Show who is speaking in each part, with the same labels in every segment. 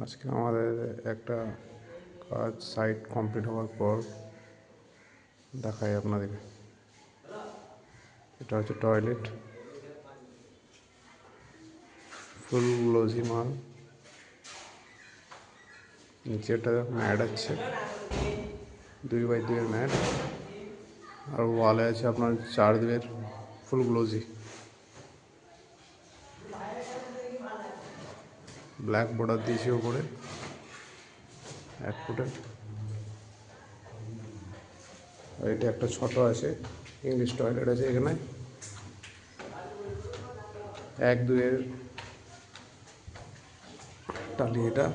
Speaker 1: আজকে আমাদের একটা কাজ সাইট কমপ্লিট হওয়ার পর দেখাই আপনাদের। এটা হচ্ছে টয়লেট, ফুল গ্লোজি মাল। নিচে একটা ম্যাট আছে, 2x2 ম্যাট। আর ওয়ালে আছে আপনার 4-2 ফুল গ্লোজি। ব্ল্যাক বর্ডার দিয়েছি ওপরে 1 ফুটের। আর এটা একটা ছোট আছে, ইংলিশ টয়লেট আছে এখানে 1-2 টালি। এটা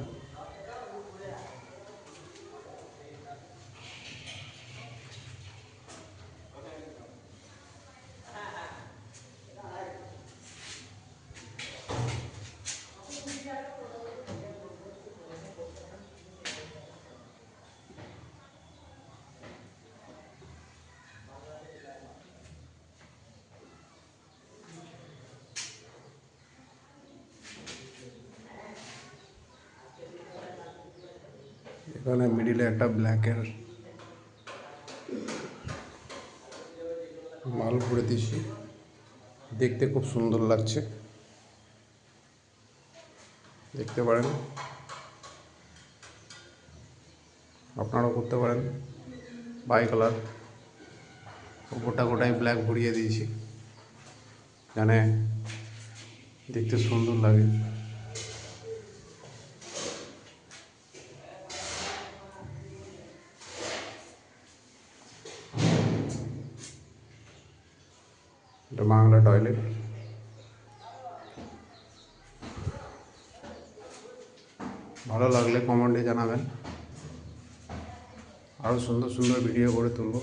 Speaker 1: এখানে মিডিলে একটা ব্ল্যাকের মাল করে দিয়েছি, দেখতে খুব সুন্দর লাগছে, দেখতে পারেন, আপনারাও করতে পারেন। বাই কালার গোটাই ব্ল্যাক ভরিয়ে দিয়েছি, জানে দেখতে সুন্দর লাগে। এটা বাংলা টয়লেট। ভালো লাগলে কমেন্টে জানাবেন, আরও সুন্দর সুন্দর ভিডিও করে তুলব।